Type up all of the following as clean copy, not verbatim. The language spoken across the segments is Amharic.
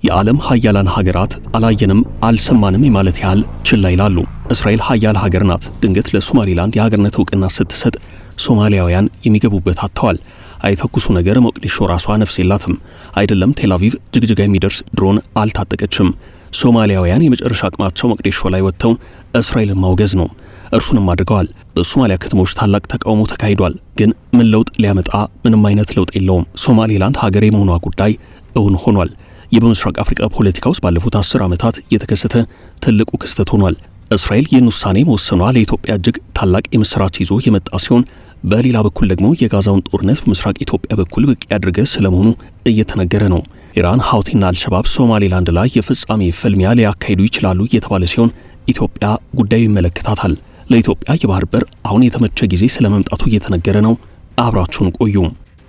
የዓለም ሀያላን ሀገራት አላየንም አልሰማንም የማለት ያህል ችላ ይላሉ። እስራኤል ሀያል ሀገር ናት። ድንገት ለሶማሊላንድ የሀገርነት እውቅና ስትሰጥ ሶማሊያውያን የሚገቡበት አጥተዋል። አይተኩሱ ነገር ሞቃዲሾ ራሷ ነፍስ የላትም። አይደለም ቴልአቪቭ ጅግጅጋ የሚደርስ ድሮን አልታጠቀችም። ሶማሊያውያን የመጨረሻ አቅማቸው ሞቃዲሾ ላይ ወጥተው እስራኤልን ማውገዝ ነው። እርሱንም አድርገዋል። በሶማሊያ ከተሞች ታላቅ ተቃውሞ ተካሂዷል። ግን ምን ለውጥ ሊያመጣ? ምንም አይነት ለውጥ የለውም። ሶማሊላንድ ሀገር የመሆኗ ጉዳይ እውን ሆኗል። ይህ በምስራቅ አፍሪካ ፖለቲካ ውስጥ ባለፉት 10 ዓመታት የተከሰተ ትልቁ ክስተት ሆኗል። እስራኤል ይህን ውሳኔ መወሰኗ ለኢትዮጵያ እጅግ ታላቅ የምስራች ይዞ የመጣ ሲሆን፣ በሌላ በኩል ደግሞ የጋዛውን ጦርነት በምስራቅ ኢትዮጵያ በኩል ብቅ ያድርገ ስለመሆኑ እየተነገረ ነው። ኢራን፣ ሀውቲና አልሸባብ ሶማሌላንድ ላይ የፍጻሜ ፍልሚያ ሊያካሂዱ ይችላሉ እየተባለ ሲሆን፣ ኢትዮጵያ ጉዳዩ ይመለከታታል። ለኢትዮጵያ የባህር በር አሁን የተመቸ ጊዜ ስለመምጣቱ እየተነገረ ነው። አብራችሁን ቆዩ።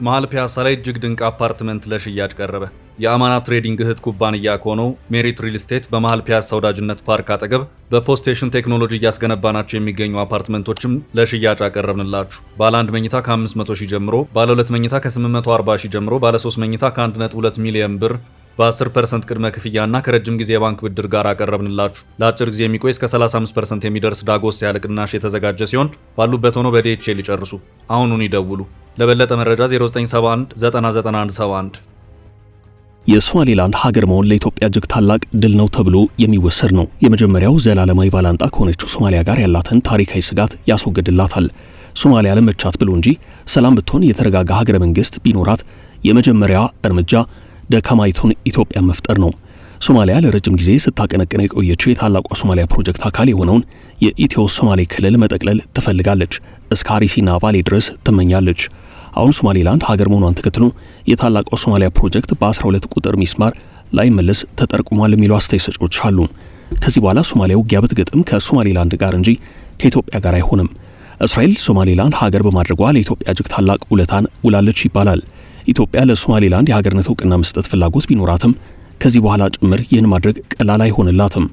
መሃል ፒያሳ ላይ እጅግ ድንቅ አፓርትመንት ለሽያጭ ቀረበ። የአማና ትሬዲንግ እህት ኩባንያ ከሆነው ሜሪት ሪል ስቴት በመሃል ፒያሳ ወዳጅነት ፓርክ አጠገብ በፖስቴሽን ቴክኖሎጂ እያስገነባናቸው የሚገኙ አፓርትመንቶችም ለሽያጭ አቀረብንላችሁ። ባለ 1 መኝታ ከ500 ሺህ ጀምሮ፣ ባለ 2 መኝታ ከ840 ሺህ ጀምሮ፣ ባለ 3 መኝታ ከ1.2 ሚሊዮን ብር በ10% ቅድመ ክፍያና ከረጅም ጊዜ የባንክ ብድር ጋር አቀረብንላችሁ። ለአጭር ጊዜ የሚቆይ እስከ 35% የሚደርስ ዳጎስ ያለ ቅናሽ የተዘጋጀ ሲሆን ባሉበት ሆኖ በዲኤችኤል ይጨርሱ። አሁኑን ይደውሉ። ለበለጠ መረጃ 0971 99171። የሶማሌላንድ ሀገር መሆን ለኢትዮጵያ እጅግ ታላቅ ድል ነው ተብሎ የሚወሰድ ነው። የመጀመሪያው ዘላለማዊ ባላንጣ ከሆነችው ሶማሊያ ጋር ያላትን ታሪካዊ ስጋት ያስወግድላታል። ሶማሊያ ለመቻት ብሎ እንጂ ሰላም ብትሆን የተረጋጋ ሀገረ መንግስት ቢኖራት የመጀመሪያ እርምጃ ደካማይቱን ኢትዮጵያ መፍጠር ነው። ሶማሊያ ለረጅም ጊዜ ስታቀነቅነ የቆየችው የታላቋ ሶማሊያ ፕሮጀክት አካል የሆነውን የኢትዮ ሶማሌ ክልል መጠቅለል ትፈልጋለች። እስከ አርሲና ባሌ ድረስ ትመኛለች። አሁን ሶማሌላንድ ሀገር መሆኗን ተከትሎ የታላቋ ሶማሊያ ፕሮጀክት በ12 ቁጥር ሚስማር ላይ መለስ ተጠርቁሟል የሚሉ አስተያየት ሰጪዎች አሉ። ከዚህ በኋላ ሶማሊያ ውጊያ ብትገጥም ከሶማሌላንድ ጋር እንጂ ከኢትዮጵያ ጋር አይሆንም። እስራኤል ሶማሌላንድ ሀገር በማድረጓ ለኢትዮጵያ እጅግ ታላቅ ውለታን ውላለች ይባላል። ኢትዮጵያ ለሶማሌላንድ የሀገርነት እውቅና መስጠት ፍላጎት ቢኖራትም ከዚህ በኋላ ጭምር ይህን ማድረግ ቀላል አይሆንላትም።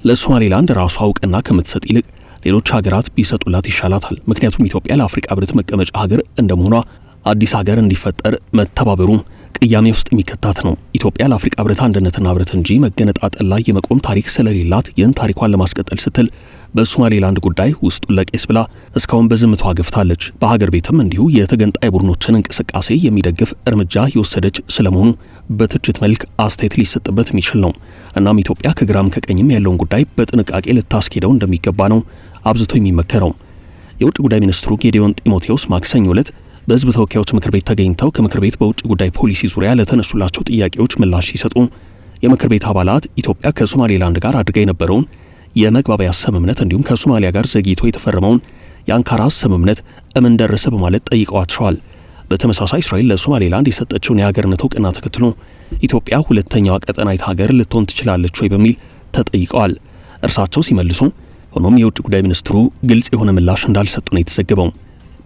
ለሶማሌላንድ ራሷ እውቅና ከምትሰጥ ይልቅ ሌሎች ሀገራት ቢሰጡላት ይሻላታል። ምክንያቱም ኢትዮጵያ ለአፍሪካ ህብረት መቀመጫ ሀገር እንደመሆኗ አዲስ ሀገር እንዲፈጠር መተባበሩ ቅያሜ ውስጥ የሚከታት ነው። ኢትዮጵያ ለአፍሪካ ህብረት አንድነትና ህብረት እንጂ መገነጣጠል ላይ የመቆም ታሪክ ስለሌላት ይህን ታሪኳን ለማስቀጠል ስትል በሶማሌላንድ ጉዳይ ውስጡን ለቄስ ብላ እስካሁን በዝምቷ ገፍታለች። በሀገር ቤትም እንዲሁ የተገንጣይ ቡድኖችን እንቅስቃሴ የሚደግፍ እርምጃ የወሰደች ስለመሆኑ በትችት መልክ አስተያየት ሊሰጥበት የሚችል ነው። እናም ኢትዮጵያ ከግራም ከቀኝም ያለውን ጉዳይ በጥንቃቄ ልታስኬደው እንደሚገባ ነው አብዝቶ የሚመከረው። የውጭ ጉዳይ ሚኒስትሩ ጌዲዮን ጢሞቴዎስ ማክሰኞ ዕለት በህዝብ ተወካዮች ምክር ቤት ተገኝተው ከምክር ቤት በውጭ ጉዳይ ፖሊሲ ዙሪያ ለተነሱላቸው ጥያቄዎች ምላሽ ሲሰጡ የምክር ቤት አባላት ኢትዮጵያ ከሶማሌላንድ ጋር አድርጋ የነበረውን የመግባቢያ ስምምነት እንዲሁም ከሶማሊያ ጋር ዘግይቶ የተፈረመውን የአንካራ ስምምነት እምን ደረሰ በማለት ጠይቀዋቸዋል። በተመሳሳይ እስራኤል ለሶማሌላንድ የሰጠችውን የሀገርነት እውቅና ተከትሎ ኢትዮጵያ ሁለተኛዋ ቀጠናዊት ሀገር ልትሆን ትችላለች ወይ በሚል ተጠይቀዋል። እርሳቸው ሲመልሱ ሆኖም የውጭ ጉዳይ ሚኒስትሩ ግልጽ የሆነ ምላሽ እንዳልሰጡ ነው የተዘገበው።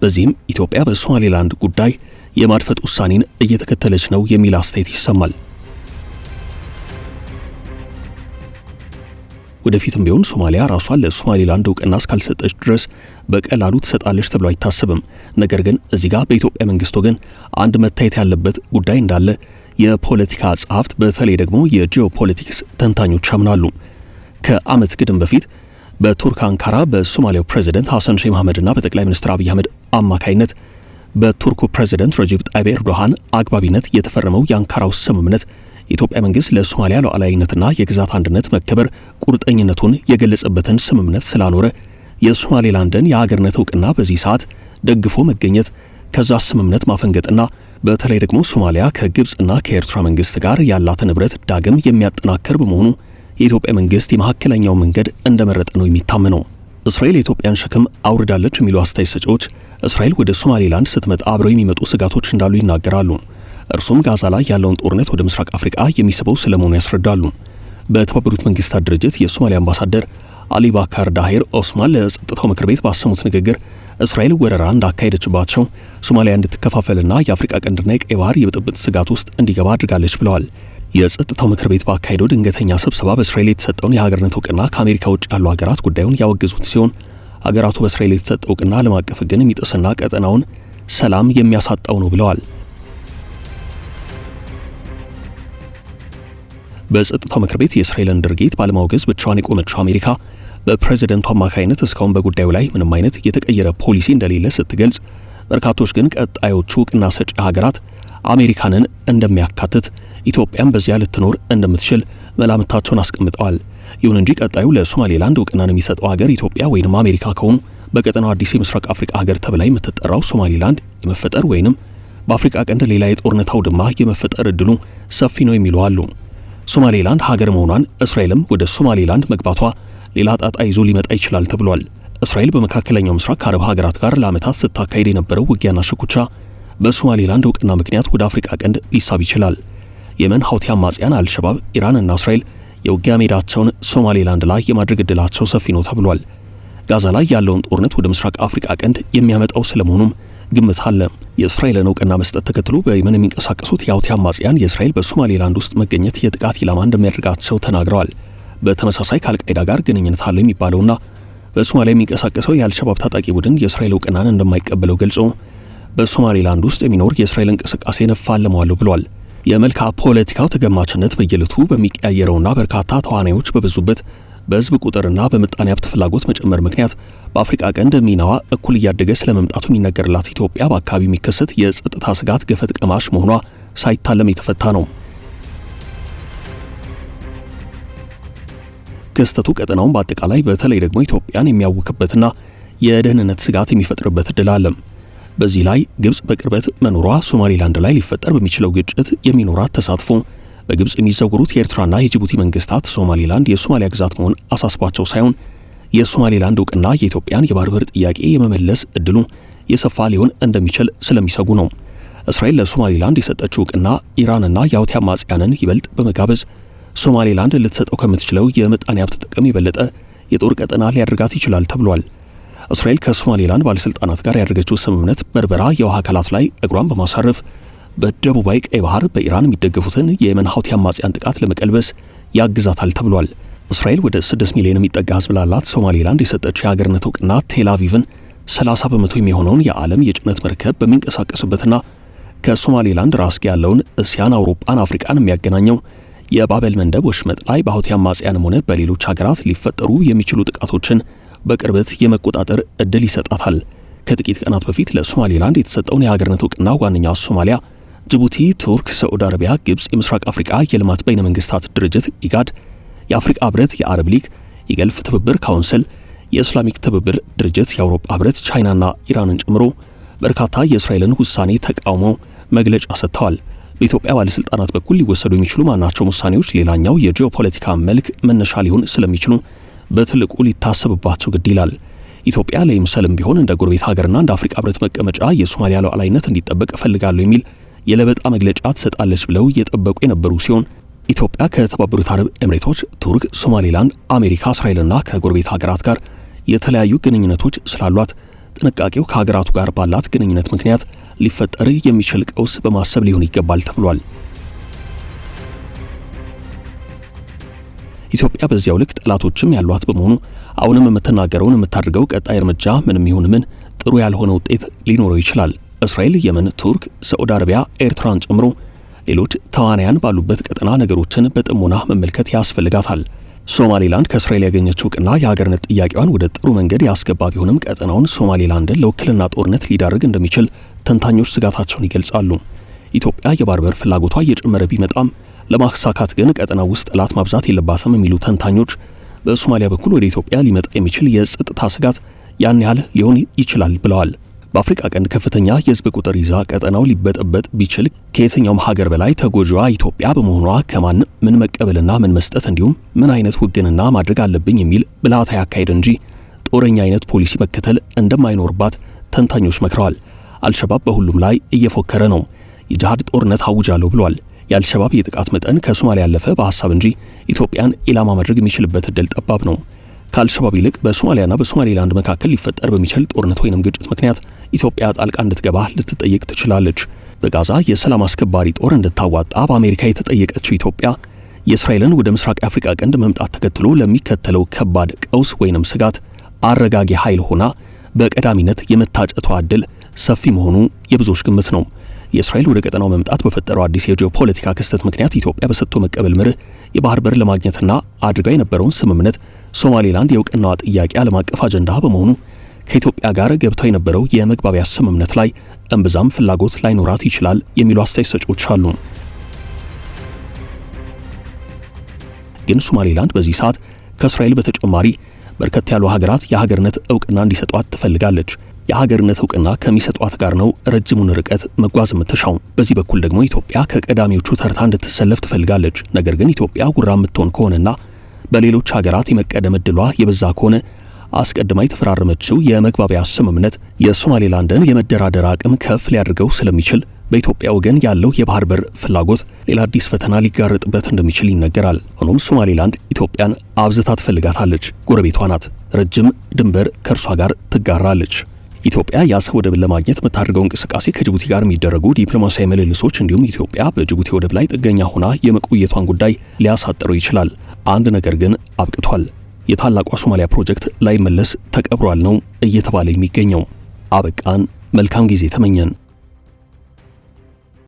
በዚህም ኢትዮጵያ በሶማሌላንድ ጉዳይ የማድፈጥ ውሳኔን እየተከተለች ነው የሚል አስተያየት ይሰማል። ወደፊትም ቢሆን ሶማሊያ ራሷን ለሶማሌላንድ እውቅና እስካልሰጠች ድረስ በቀላሉ ትሰጣለች ተብሎ አይታሰብም። ነገር ግን እዚህ ጋር በኢትዮጵያ መንግስት ወገን አንድ መታየት ያለበት ጉዳይ እንዳለ የፖለቲካ ጸሐፍት በተለይ ደግሞ የጂኦፖለቲክስ ተንታኞች ያምናሉ። ከዓመት ግድም በፊት በቱርክ አንካራ በሶማሊያው ፕሬዝዳንት ሐሰን ሼህ መሐመድና በጠቅላይ ሚኒስትር አብይ አህመድ አማካይነት በቱርኩ ፕሬዝዳንት ረጂብ ጣይብ ኤርዶሃን አግባቢነት የተፈረመው የአንካራው ስምምነት የኢትዮጵያ መንግስት ለሶማሊያ ሉዓላዊነትና የግዛት አንድነት መከበር ቁርጠኝነቱን የገለጸበትን ስምምነት ስላኖረ የሶማሌላንድን የሀገርነት እውቅና በዚህ ሰዓት ደግፎ መገኘት ከዛ ስምምነት ማፈንገጥና በተለይ ደግሞ ሶማሊያ ከግብጽና ከኤርትራ መንግስት ጋር ያላትን ህብረት ዳግም የሚያጠናክር በመሆኑ የኢትዮጵያ መንግስት የመካከለኛው መንገድ እንደመረጠ ነው የሚታመነው። እስራኤል የኢትዮጵያን ሸክም አውርዳለች የሚሉ አስተያየት ሰጪዎች እስራኤል ወደ ሶማሌላንድ ስትመጣ አብረው የሚመጡ ስጋቶች እንዳሉ ይናገራሉ። እርሱም ጋዛ ላይ ያለውን ጦርነት ወደ ምስራቅ አፍሪካ የሚስበው ስለመሆኑ ያስረዳሉ። በተባበሩት መንግስታት ድርጅት የሶማሊያ አምባሳደር አሊ ባካር ዳሂር ኦስማን ለጸጥታው ምክር ቤት ባሰሙት ንግግር እስራኤል ወረራ እንዳካሄደችባቸው ሶማሊያ እንድትከፋፈልና የአፍሪካ ቀንድና የቀይ ባህር የብጥብጥ ስጋት ውስጥ እንዲገባ አድርጋለች ብለዋል። የጸጥታው ምክር ቤት ባካሄደው ድንገተኛ ስብሰባ በእስራኤል የተሰጠውን የሀገርነት እውቅና ከአሜሪካ ውጭ ያሉ ሀገራት ጉዳዩን ያወገዙት ሲሆን ሀገራቱ በእስራኤል የተሰጠው እውቅና ዓለም አቀፍ ሕግን የሚጥስና ቀጠናውን ሰላም የሚያሳጣው ነው ብለዋል። በጸጥታው ምክር ቤት የእስራኤልን ድርጊት ባለማውገዝ ብቻዋን የቆመችው አሜሪካ በፕሬዝደንቱ አማካይነት እስካሁን በጉዳዩ ላይ ምንም አይነት የተቀየረ ፖሊሲ እንደሌለ ስትገልጽ፣ በርካቶች ግን ቀጣዮቹ እውቅና ሰጪ ሀገራት አሜሪካንን እንደሚያካትት ኢትዮጵያም በዚያ ልትኖር እንደምትችል መላምታቸውን አስቀምጠዋል። ይሁን እንጂ ቀጣዩ ለሶማሌላንድ እውቅናን የሚሰጠው ሀገር ኢትዮጵያ ወይንም አሜሪካ ከሆኑ በቀጠናው አዲስ የምስራቅ አፍሪካ ሀገር ተብላ የምትጠራው ሶማሌላንድ የመፈጠር ወይንም በአፍሪካ ቀንድ ሌላ የጦርነት አውድማ የመፈጠር እድሉ ሰፊ ነው የሚሉ አሉ። ሶማሌላንድ ሀገር መሆኗን እስራኤልም ወደ ሶማሌላንድ መግባቷ ሌላ ጣጣ ይዞ ሊመጣ ይችላል ተብሏል። እስራኤል በመካከለኛው ምስራቅ ከአረብ ሀገራት ጋር ለዓመታት ስታካሄድ የነበረው ውጊያና ሽኩቻ በሶማሌላንድ እውቅና ምክንያት ወደ አፍሪካ ቀንድ ሊሳብ ይችላል። የመን ሐውቲ አማጽያን፣ አልሸባብ፣ ኢራን እና እስራኤል የውጊያ ሜዳቸውን ሶማሌላንድ ላይ የማድረግ እድላቸው ሰፊ ነው ተብሏል። ጋዛ ላይ ያለውን ጦርነት ወደ ምስራቅ አፍሪካ ቀንድ የሚያመጣው ስለመሆኑም ግምት አለ። የእስራኤልን እውቅና መስጠት ተከትሎ በየመን የሚንቀሳቀሱት የሐውቲ አማጽያን የእስራኤል በሶማሌላንድ ውስጥ መገኘት የጥቃት ኢላማ እንደሚያደርጋቸው ተናግረዋል። በተመሳሳይ ከአልቃይዳ ጋር ግንኙነት አለ የሚባለውና በሶማሊያ የሚንቀሳቀሰው የአልሸባብ ታጣቂ ቡድን የእስራኤል እውቅናን እንደማይቀበለው ገልጾ በሶማሌላንድ ውስጥ የሚኖር የእስራኤል እንቅስቃሴ እፋለመዋለሁ ብሏል። የመልክዓ ፖለቲካው ተገማችነት በየዕለቱ በሚቀያየረውና በርካታ ተዋናዮች በበዙበት በህዝብ ቁጥርና በምጣኔ ሀብት ፍላጎት መጨመር ምክንያት በአፍሪካ ቀንድ ሚናዋ እኩል እያደገ ስለመምጣቱ የሚነገርላት ኢትዮጵያ በአካባቢ የሚከሰት የጸጥታ ስጋት ገፈት ቀማሽ መሆኗ ሳይታለም የተፈታ ነው። ክስተቱ ቀጠናውን በአጠቃላይ በተለይ ደግሞ ኢትዮጵያን የሚያውክበትና የደህንነት ስጋት የሚፈጥርበት እድል አለ። በዚህ ላይ ግብጽ በቅርበት መኖሯ ሶማሌላንድ ላይ ሊፈጠር በሚችለው ግጭት የሚኖራት ተሳትፎ በግብጽ የሚዘውሩት የኤርትራና የጅቡቲ መንግስታት ሶማሌላንድ የሶማሊያ ግዛት መሆን አሳስቧቸው ሳይሆን የሶማሌላንድ እውቅና የኢትዮጵያን የባህር በር ጥያቄ የመመለስ እድሉ የሰፋ ሊሆን እንደሚችል ስለሚሰጉ ነው። እስራኤል ለሶማሌላንድ የሰጠችው እውቅና ኢራንና የሐውቲ አማጽያንን ይበልጥ በመጋበዝ ሶማሌላንድ ልትሰጠው ከምትችለው የምጣኔ ሀብት ጥቅም የበለጠ የጦር ቀጠና ሊያደርጋት ይችላል ተብሏል። እስራኤል ከሶማሌላንድ ባለስልጣናት ጋር ያደረገችው ስምምነት በርበራ የውሃ አካላት ላይ እግሯን በማሳረፍ በደቡባዊ ቀይ ባህር በኢራን የሚደገፉትን የየመን ሐውቲ አማጽያን ጥቃት ለመቀልበስ ያግዛታል ተብሏል። እስራኤል ወደ 6 ሚሊዮን የሚጠጋ ህዝብ ላላት ሶማሌላንድ የሰጠችው የሀገርነት እውቅና ቴል አቪቭን 30 በመቶ የሚሆነውን የዓለም የጭነት መርከብ በሚንቀሳቀስበትና ከሶማሌላንድ ራስጌ ያለውን እስያን፣ አውሮፓን፣ አፍሪካን የሚያገናኘው የባበል መንደብ ወሽመጥ ላይ በሐውቲ አማጽያንም ሆነ በሌሎች ሀገራት ሊፈጠሩ የሚችሉ ጥቃቶችን በቅርበት የመቆጣጠር እድል ይሰጣታል። ከጥቂት ቀናት በፊት ለሶማሌላንድ የተሰጠውን የሀገርነት እውቅና ዋነኛ ሶማሊያ፣ ጅቡቲ፣ ቱርክ፣ ሳዑዲ አረቢያ፣ ግብጽ፣ የምስራቅ አፍሪካ የልማት በይነ መንግስታት ድርጅት ኢጋድ፣ የአፍሪካ ህብረት፣ የአረብ ሊግ፣ የገልፍ ትብብር ካውንስል፣ የእስላሚክ ትብብር ድርጅት፣ የአውሮፓ ህብረት፣ ቻይናና ኢራንን ጨምሮ በርካታ የእስራኤልን ውሳኔ ተቃውመው መግለጫ ሰጥተዋል። በኢትዮጵያ ባለስልጣናት በኩል ሊወሰዱ የሚችሉ ማናቸውም ውሳኔዎች ሌላኛው የጂኦፖለቲካ መልክ መነሻ ሊሆን ስለሚችሉ በትልቁ ሊታሰብባቸው ግድ ይላል። ኢትዮጵያ ለይምሰልም ቢሆን እንደ ጎረቤት ሀገርና እንደ አፍሪካ ህብረት መቀመጫ የሶማሊያ ሉዓላዊነት እንዲጠበቅ እፈልጋለሁ የሚል የለበጣ መግለጫ ትሰጣለች ብለው እየጠበቁ የነበሩ ሲሆን ኢትዮጵያ ከተባበሩት አረብ ኤምሬቶች፣ ቱርክ፣ ሶማሌላንድ፣ አሜሪካ፣ እስራኤልና ከጎረቤት ሀገራት ጋር የተለያዩ ግንኙነቶች ስላሏት ጥንቃቄው ከሀገራቱ ጋር ባላት ግንኙነት ምክንያት ሊፈጠር የሚችል ቀውስ በማሰብ ሊሆን ይገባል ተብሏል። ኢትዮጵያ በዚያው ልክ ጠላቶችም ያሏት በመሆኑ አሁንም የምትናገረውን የምታደርገው ቀጣይ እርምጃ ምንም ይሁን ምን ጥሩ ያልሆነ ውጤት ሊኖረው ይችላል። እስራኤል፣ የመን፣ ቱርክ፣ ሳዑዲ አረቢያ፣ ኤርትራን ጨምሮ ሌሎች ተዋናያን ባሉበት ቀጠና ነገሮችን በጥሞና መመልከት ያስፈልጋታል። ሶማሌላንድ ከእስራኤል ያገኘችው እውቅና የሀገርነት ጥያቄዋን ወደ ጥሩ መንገድ ያስገባ ቢሆንም ቀጠናውን ሶማሌላንድን ለውክልና ጦርነት ሊዳርግ እንደሚችል ተንታኞች ስጋታቸውን ይገልጻሉ። ኢትዮጵያ የባህር በር ፍላጎቷ እየጨመረ ቢመጣም ለማሳካት ግን ቀጠናው ውስጥ ጠላት ማብዛት የለባትም የሚሉ ተንታኞች በሶማሊያ በኩል ወደ ኢትዮጵያ ሊመጣ የሚችል የጸጥታ ስጋት ያን ያህል ሊሆን ይችላል ብለዋል። በአፍሪካ ቀንድ ከፍተኛ የህዝብ ቁጥር ይዛ ቀጠናው ሊበጠበጥ ቢችል ከየትኛውም ሀገር በላይ ተጎጂዋ ኢትዮጵያ በመሆኗ ከማን ምን መቀበልና ምን መስጠት እንዲሁም ምን አይነት ውግንና ማድረግ አለብኝ የሚል ብልሃታዊ አካሄድ እንጂ ጦረኛ አይነት ፖሊሲ መከተል እንደማይኖርባት ተንታኞች መክረዋል። አልሸባብ በሁሉም ላይ እየፎከረ ነው። የጂሃድ ጦርነት አውጃለሁ ብሏል። የአልሸባብ የጥቃት መጠን ከሶማሊያ ያለፈ በሐሳብ እንጂ ኢትዮጵያን ኢላማ ማድረግ የሚችልበት እድል ጠባብ ነው። ከአልሸባብ ይልቅ በሶማሊያና በሶማሌላንድ መካከል ሊፈጠር በሚችል ጦርነት ወይንም ግጭት ምክንያት ኢትዮጵያ ጣልቃ እንድትገባ ልትጠየቅ ትችላለች። በጋዛ የሰላም አስከባሪ ጦር እንድታዋጣ በአሜሪካ የተጠየቀችው ኢትዮጵያ የእስራኤልን ወደ ምስራቅ አፍሪካ ቀንድ መምጣት ተከትሎ ለሚከተለው ከባድ ቀውስ ወይንም ስጋት አረጋጊ ኃይል ሆና በቀዳሚነት የመታጨቷ እድል ሰፊ መሆኑ የብዙዎች ግምት ነው። የእስራኤል ወደ ቀጠናው መምጣት በፈጠረው አዲስ የጂኦፖለቲካ ክስተት ምክንያት ኢትዮጵያ በሰጥቶ መቀበል መርህ የባህር በር ለማግኘትና አድርጋ የነበረውን ስምምነት ሶማሌላንድ የእውቅናዋ ጥያቄ ዓለም አቀፍ አጀንዳ በመሆኑ ከኢትዮጵያ ጋር ገብታ የነበረው የመግባቢያ ስምምነት ላይ እምብዛም ፍላጎት ላይኖራት ይችላል የሚሉ አስተያየት ሰጪዎች አሉ። ግን ሶማሌላንድ በዚህ ሰዓት ከእስራኤል በተጨማሪ በርከት ያሉ ሀገራት የሀገርነት እውቅና እንዲሰጧት ትፈልጋለች። የሀገርነት እውቅና ከሚሰጧት ጋር ነው ረጅሙን ርቀት መጓዝ የምትሻው። በዚህ በኩል ደግሞ ኢትዮጵያ ከቀዳሚዎቹ ተርታ እንድትሰለፍ ትፈልጋለች። ነገር ግን ኢትዮጵያ ጉራ የምትሆን ከሆነና በሌሎች ሀገራት የመቀደም ዕድሏ የበዛ ከሆነ አስቀድማ የተፈራረመችው የመግባቢያ ስምምነት የሶማሌላንድን የመደራደር አቅም ከፍ ሊያደርገው ስለሚችል በኢትዮጵያ ወገን ያለው የባህር በር ፍላጎት ሌላ አዲስ ፈተና ሊጋረጥበት እንደሚችል ይነገራል። ሆኖም ሶማሌላንድ ኢትዮጵያን አብዝታ ትፈልጋታለች። ጎረቤቷ ናት። ረጅም ድንበር ከእርሷ ጋር ትጋራለች። ኢትዮጵያ የአሰብ ወደብን ለማግኘት የምታደርገው እንቅስቃሴ ከጅቡቲ ጋር የሚደረጉ ዲፕሎማሲያዊ ምልልሶች እንዲሁም ኢትዮጵያ በጅቡቲ ወደብ ላይ ጥገኛ ሆና የመቆየቷን ጉዳይ ሊያሳጥረው ይችላል። አንድ ነገር ግን አብቅቷል። የታላቋ ሶማሊያ ፕሮጀክት ላይመለስ ተቀብሯል ነው እየተባለ የሚገኘው። አበቃን። መልካም ጊዜ ተመኘን።